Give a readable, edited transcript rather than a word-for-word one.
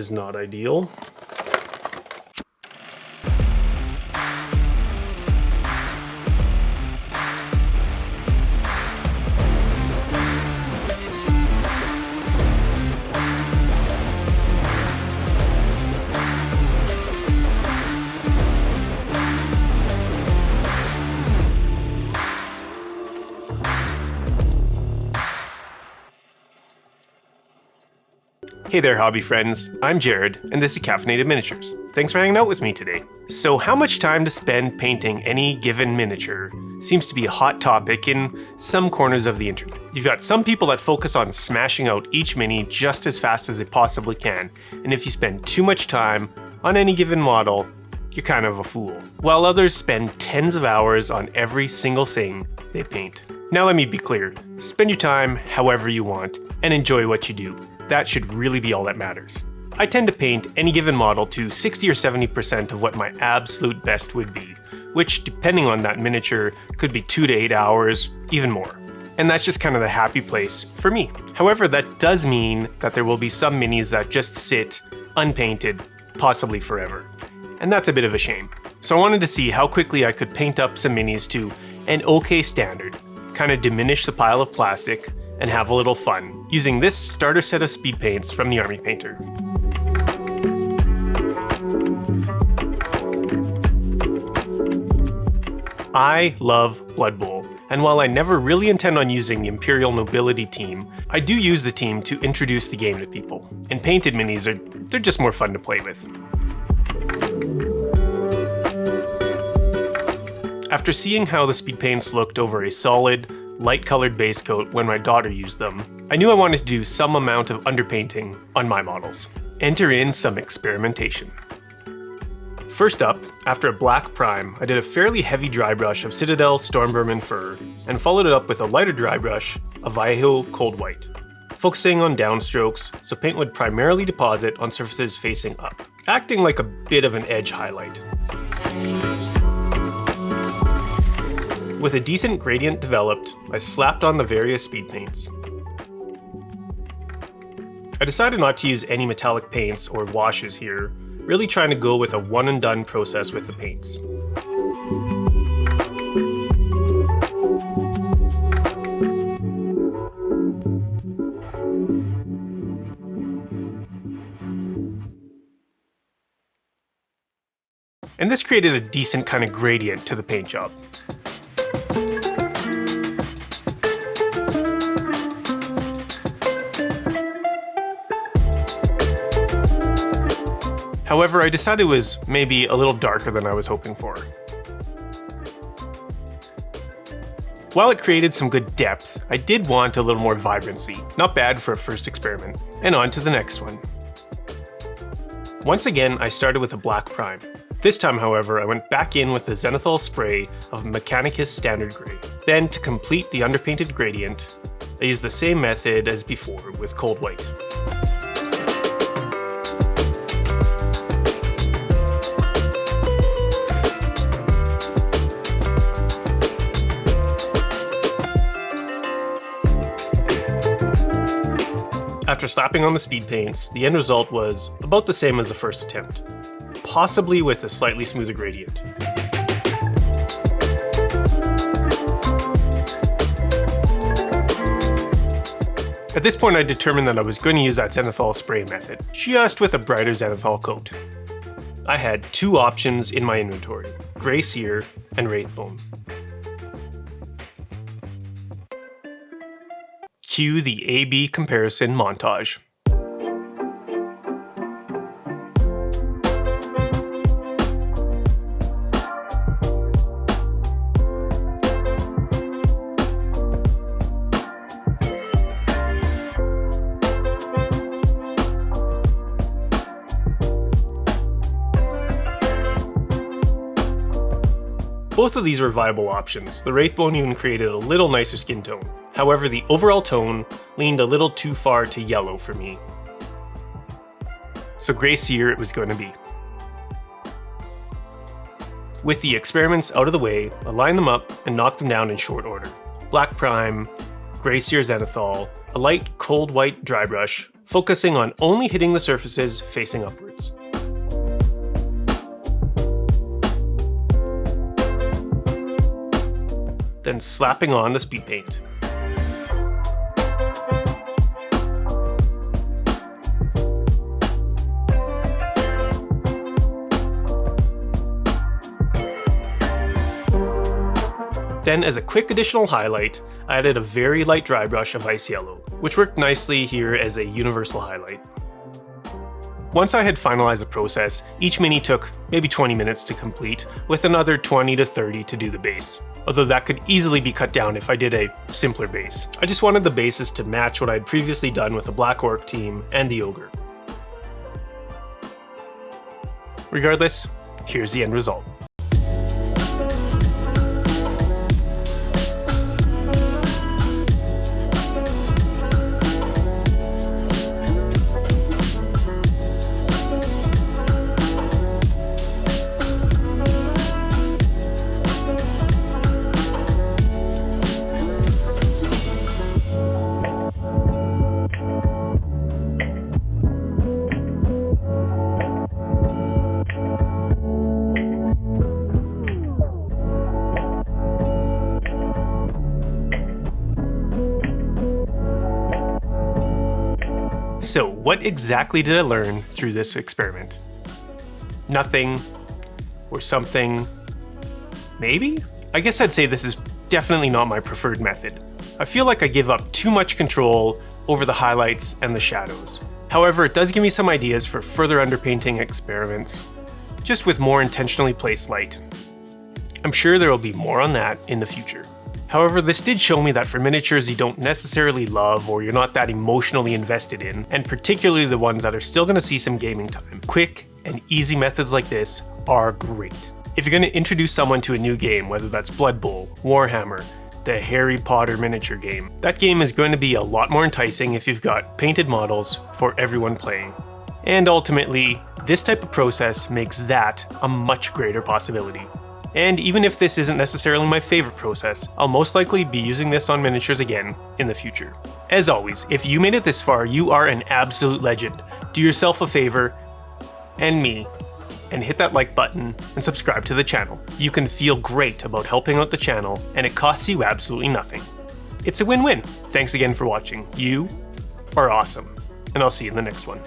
is not ideal. Hey there, hobby friends. I'm Jared, and this is Caffeinated Miniatures. Thanks for hanging out with me today. So how much time to spend painting any given miniature seems to be a hot topic in some corners of the internet. You've got some people that focus on smashing out each mini just as fast as they possibly can, and if you spend too much time on any given model, you're kind of a fool. While others spend tens of hours on every single thing they paint. Now let me be clear, spend your time however you want, and enjoy what you do. That should really be all that matters. I tend to paint any given model to 60 or 70% of what my absolute best would be, which, depending on that miniature, could be 2 to 8 hours, even more. And that's just kind of the happy place for me. However, that does mean that there will be some minis that just sit unpainted, possibly forever. And that's a bit of a shame. So I wanted to see how quickly I could paint up some minis to an okay standard, kind of diminish the pile of plastic, and have a little fun, using this starter set of speed paints from the Army Painter. I love Blood Bowl, and while I never really intend on using the Imperial Nobility team, I do use the team to introduce the game to people, and painted minis they're just more fun to play with. After seeing how the speed paints looked over a solid, light-colored base coat when my daughter used them, I knew I wanted to do some amount of underpainting on my models. Enter in some experimentation. First up, after a black prime, I did a fairly heavy dry brush of Citadel Stormvermin Fur, and followed it up with a lighter dry brush of Vallejo Cold White, focusing on downstrokes so paint would primarily deposit on surfaces facing up, acting like a bit of an edge highlight. With a decent gradient developed, I slapped on the various speed paints. I decided not to use any metallic paints or washes here, really trying to go with a one and done process with the paints. And this created a decent kind of gradient to the paint job. However, I decided it was maybe a little darker than I was hoping for. While it created some good depth, I did want a little more vibrancy. Not bad for a first experiment. And on to the next one. Once again, I started with a black prime. This time, however, I went back in with the Zenithal spray of Mechanicus Standard Grey. Then, to complete the underpainted gradient, I used the same method as before with Cold White. After slapping on the speed paints, the end result was about the same as the first attempt, possibly with a slightly smoother gradient. At this point I determined that I was going to use that Zenithal spray method, just with a brighter Zenithal coat. I had two options in my inventory, Grey Seer and Wraithbone. Cue the A-B comparison montage. Both of these were viable options. The Wraithbone even created a little nicer skin tone. However, the overall tone leaned a little too far to yellow for me. So Grey Seer it was going to be. With the experiments out of the way, I lined them up and knocked them down in short order. Black Prime, Grey Seer Zenithal, a light cold white dry brush, focusing on only hitting the surfaces facing upwards. Then slapping on the speed paint. Then, as a quick additional highlight, I added a very light dry brush of ice yellow, which worked nicely here as a universal highlight. Once I had finalized the process, each mini took maybe 20 minutes to complete, with another 20 to 30 to do the base. Although that could easily be cut down if I did a simpler base. I just wanted the bases to match what I'd previously done with the Black Orc team and the Ogre. Regardless, here's the end result. So, what exactly did I learn through this experiment? Nothing, or something, maybe? I guess I'd say this is definitely not my preferred method. I feel like I give up too much control over the highlights and the shadows. However, it does give me some ideas for further underpainting experiments, just with more intentionally placed light. I'm sure there will be more on that in the future. However, this did show me that for miniatures you don't necessarily love or you're not that emotionally invested in, and particularly the ones that are still going to see some gaming time, quick and easy methods like this are great. If you're going to introduce someone to a new game, whether that's Blood Bowl, Warhammer, the Harry Potter miniature game, that game is going to be a lot more enticing if you've got painted models for everyone playing. And ultimately, this type of process makes that a much greater possibility. And even if this isn't necessarily my favorite process, I'll most likely be using this on miniatures again in the future. As always, if you made it this far, you are an absolute legend. Do yourself a favor, and me, and hit that like button and subscribe to the channel. You can feel great about helping out the channel, and it costs you absolutely nothing. It's a win-win. Thanks again for watching. You are awesome, and I'll see you in the next one.